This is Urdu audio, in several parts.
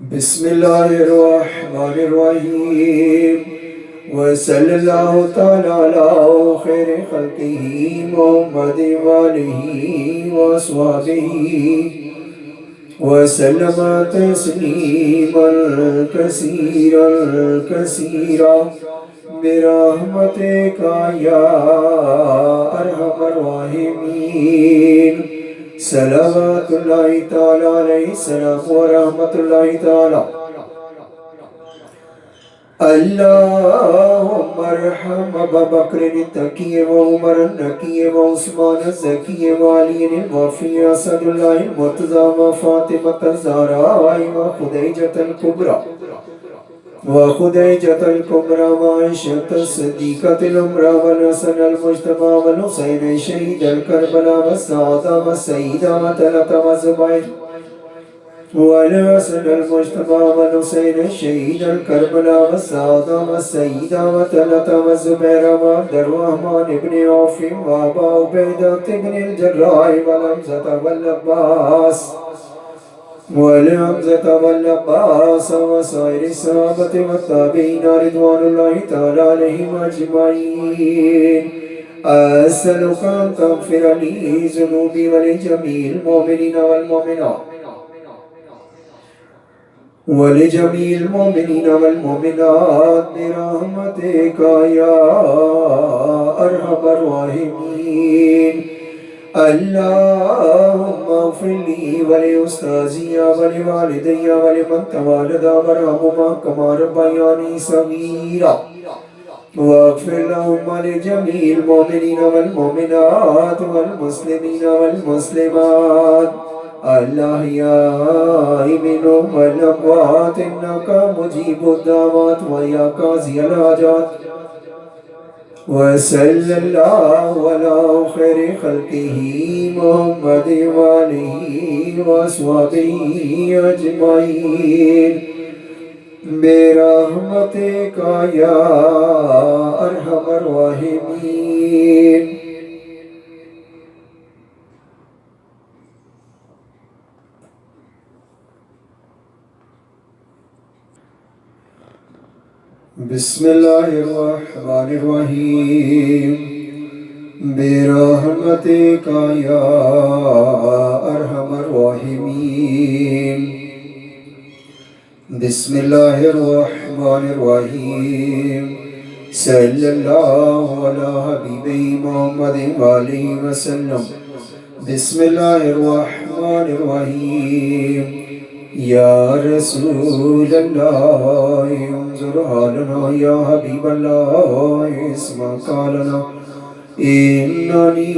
بسم الله الرحمن الرحيم وصلى الله تعالى على خير خلقه محمد وآله وصحبه وسلم تسليما كثيرا كثيرا برحمتك يا أرحم الراحمين. صلوات الله تعالى عليه السلام ورحمة الله تعالى. اللهم ارحم ابا بکر التقی وعمر النقی وعثمان الزکی وعلی الوفی اسد اللہ المرتضی وفاطمة الزہراء وخدیجة الکبریٰ وعائشة الصدیقة العمرہ والحسن المجتبی والحسین شہید الکربلاء والسعادة والسیدہ وطلحة والزبیر والحسن المجتبی والحسین شہید الکربلاء والسعادة والسیدہ وطلحة والزبیر وعبد الرحمن ابن عوف وابا عبیدہ ابن الجراح والحمزة والعباس وسائر الصحابة والتابعين رضوان الله تعالى عليهم أجمعين. أسألك أن تغفر لي ذنوبي ولجميع المؤمنين والمؤمنات برحمتك يا أرحم الراحمين. اللهم اغفر لي ولأستاذي ولوالدي ولمن توالد وارحمهما كما ربياني صغيرا واغفر لهم ولجميع المؤمنين والمؤمنات والمسلمين والمسلمات الأحياء منهم والأموات إنك مجيب الدعوات ويا قاضي الحاجات. وصلى الله على خير خلقه محمد وآله وصحبه أجمعين برحمتك يا أرحم الراحمين. بسم الله الرحمن الرحيم برحمتك يا أرحم الراحمين. بسم الله الرحمن الرحيم صلى الله على حبيبه محمد وآله وسلم. بسم الله الرحمن الرحيم یا رسول اللہ انظر حالنا یا حبیب اللہ اسمع قالنا اننی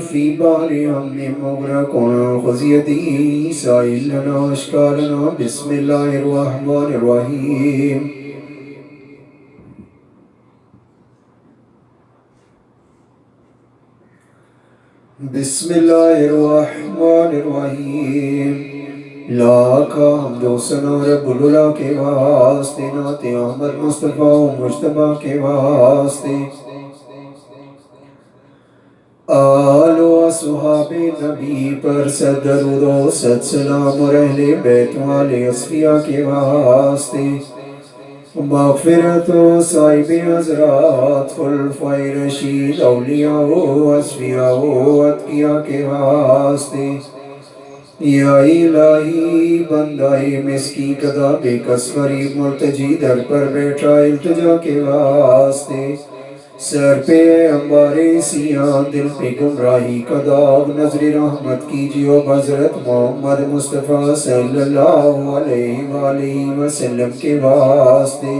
فی بحر ہم مغرق خذ یدی سائل لنا اشکالنا. بسم اللہ الرحمن الرحیم بسم اللہ الرحمن الرحیم. لاکھ حمد و ثنا رب العلا کے واسطے نعت احمد مصطفیٰ و مجتبیٰ کے واسطے آل و اصحاب نبی پر صد درود و صد سلام اور اہل بیت والے اصفیاء کے واسطے مغفرت و صاحب حضرات خلفائے رشید اولیاء و اصفیاء و اتقیاء کے واسطے یا الہی بندہ مسکی قدا بے کس غریب مرتجی در پر بیٹھا التجا کے واسطے سر پہ انبار سیاہ دل پہ گمراہی کا داغ نظر رحمت کیجیو حضرت محمد مصطفیٰ صلی اللہ علیہ وآلہ وسلم کے واسطے.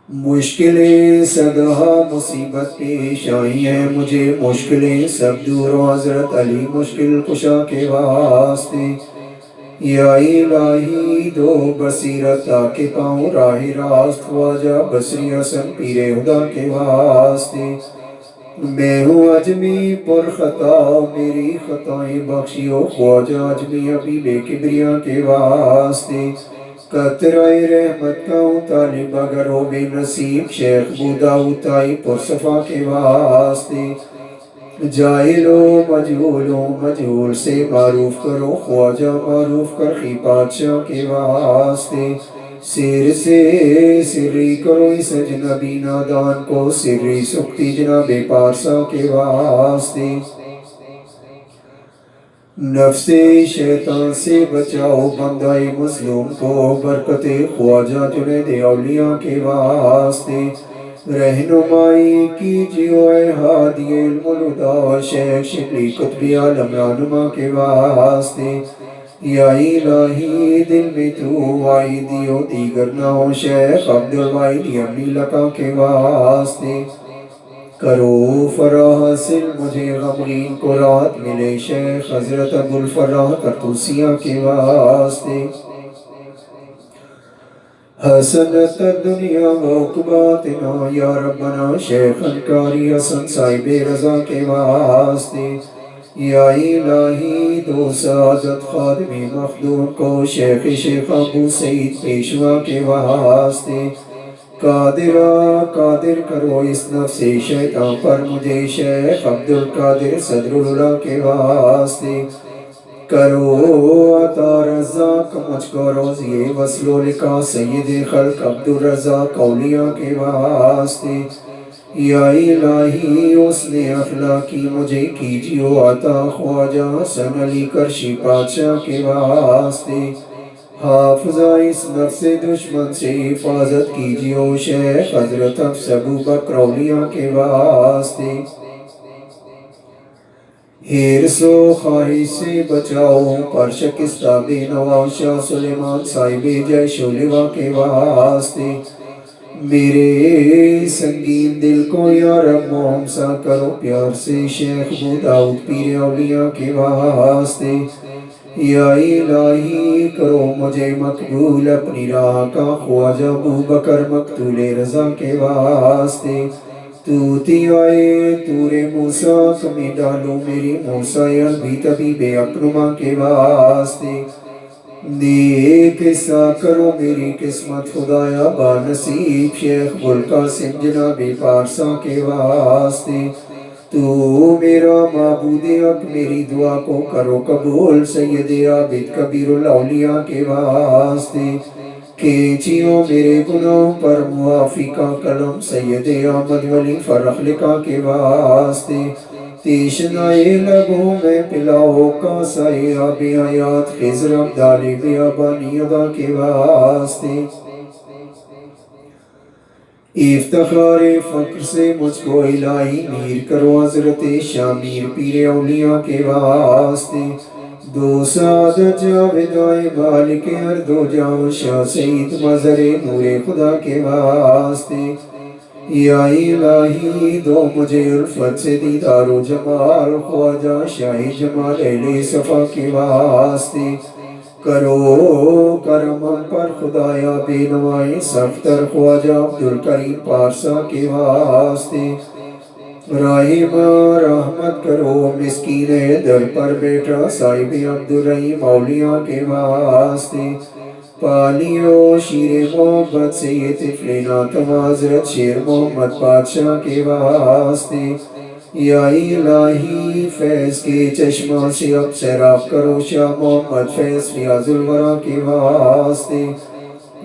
مشکلیں صدہا مصیبت پیش آئی ہیں مجھے مشکلیں سب دور و حضرت علی مشکل کشا کے واسطے یا الہی دو بصیرت آکے پاؤں راہ راست خواجہ بصری حسن پیر خدا کے واسطے. میں ہوں اجمی پر خطا میری خطائیں بخشیو خواجہ اجمی ابھی بے کبریاں کے واسطے. قطرہ رحمت کا ہوں طالب اگر ہو بے نصیب شیخ بوداؤ تائی پرصفا کے واسطے. جاہل و مجہول سے معروف کرو خواجہ معروف کر خی بادشاہ کے واسطے سیر سے سری کرو اس اجنبی نادان کو سری سکتی جناب پارسا کے واسطے نفس شیطان سے بچاؤ بندہ مظلوم کو برکت خواجہ جنید اولیاء کے واسطے رہنمائی کیجیو اے ہادی علم الہدا شیخ شبلی قطبی عالم رہنما کے واسطے یا الہی دل میں تو آئی دیو دیگر نہ ہو شیخ عبدالواحد امی لکا کے واسطے کرو فراح حاصل مجھے غمگین کو رات ملے شیخ حضرت ابوالفراح کرتوسیہ کے واسطے حسنت دنیا و عقباتنا یا ربنا شیخ انکاری حسن صاحب رضا کے واسطے یا الہی دو سعادت خادم مخدوم کو شیخ ابو سعید پیشوا کے واسطے قادر کرو اس نفس شیطان پر مجھے شیخ عبدالقادر صدر اللہ کے واسطے کرو عطا رزاق مجھ کو روزی وصل و لقا سید خلق عبدالرزاق اولیاء کے واسطے یا الہی اس نے اخلاقی مجھے کیجیو عطا خواجہ حسن علی کرشی بادشاہ کے واسطے حافظہ اس نفس دشمن سے حفاظت کیجیو شیخ حضرت حفص ابو بکر اولیاء کے واسطے حرص و خواہش سے بچاؤ پر شکستہ بے نوا شاہ سلیمان صاحب جیش و لوا کے واسطے میرے سنگین دل کو یا رب محمسا کرو پیار سے شیخ ابو داؤد پیر اولیاء کے واسطے یا الہی کرو مجھے مقبول اپنی راہ کا خواجہ ابو بکر مقتول رضا کے واسطے توتی آئے تور موسیٰ تمہیں ڈالو میری موسیٰ عربی طبیب اکرما کے واسطے نیک حصہ کرو میری قسمت خدایا با نصیب شیخ بلقاسم جناب پارسا کے واسطے تو میرا معبود حق میری دعا کو کرو قبول سید عابد کبیر الاولیاء کے واسطے کھینچیو میرے گناہوں پر معافی کا کلم سید احمد ولی فرخ لکا کے واسطے تیشنائے لبوں میں پلاؤ کاسائے آب حیات خضر عبدالی بیابانی ادا کے واسطے افتخار فقر سے مجھ کو الہی میر کرو حضرت شامیر پیر اولیاء کے واسطے دو سعادت جاویدائے مالک ہر دو جاؤ شاہ سید مظہر نور خدا کے واسطے یا الہی دو مجھے الفت سے دیدار و جمال خواجہ شاہ جمال اہل صفا کے واسطے کرو کرم پر خدایا بے نوائی سفتر خواجہ عبدالکریم پارسا کے واسطے رحیم رحمت کرو مسکین در پر بیٹا صاحب عبدالرحیم اولیاء کے واسطے پالیو شیر محبت سے یہ طفل ناتم حضرت شیر محمد بادشاہ کے واسطے یا الہی فیض کے چشمہ سے اب سیراب کرو شاہ محمد فیض فیاض الورا کے واسطے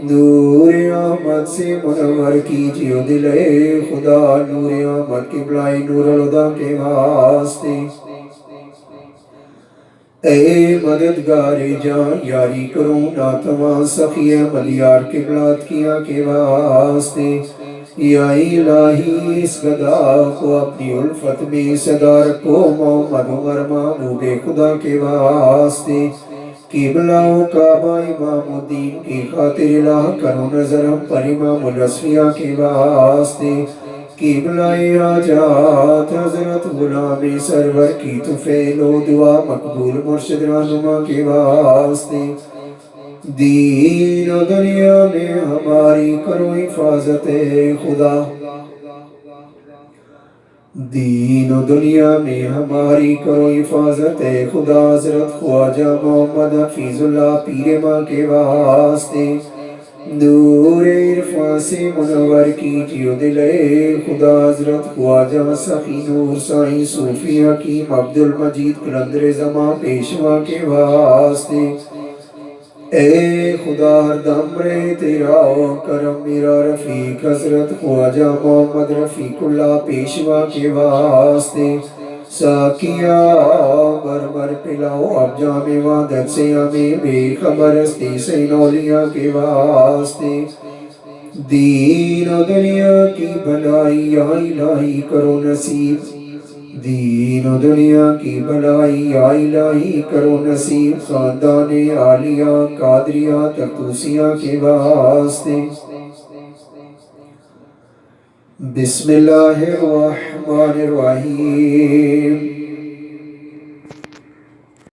نور احمد سے منور کیجیو دل خدا نور احمد قبلہ نور الہدا کے واسطے اے مددگار جان یاری کرو ناتما سخی ملیار قبلات کیا کے واسطے یا الہی اس گدا کو اپنی الفت میں صدا رکھو محمد عمر محبوب خدا کے واسطے قبلہ و کعبہ امام الدین کی خاطر الہ کرو نظر ہم پر امام الرسفیہ کے واسطے قبلہ حاجات حضرت غلام سرور کی توفیل و دعا مقبول مرشد رہنما کے واسطے دین و دنیا میں ہماری کرو حفاظت خدا دین و دنیا میں ہماری کرو حفاظت خدا حضرت خواجہ محمد حفیظ اللہ پیر ماں کے واسطے نور عرفان سے منور کیجیے دل خدا حضرت خواجہ سخی نور سائیں صوفی حکیم عبد المجید قلندر زمان پیشوا کے واسطے اے خدا ہر دم رے تیرا کرم میرا رفیق حضرت خواجہ محمد رفیق اللہ پیشوا کے واسطے ساکیا مرمر پلاؤ اب جام وعدت سے ہمیں بے خبر ہستی سے اولیاء کے واسطے دین و دنیا کی بھلائی یا الہی کرو نصیب دین و دنیا کی بھلائی یا الہی کرو نصیب خاندان عالیہ قادریہ تقوسیہ کے واسطے بسم اللہ الرحمن الرحیم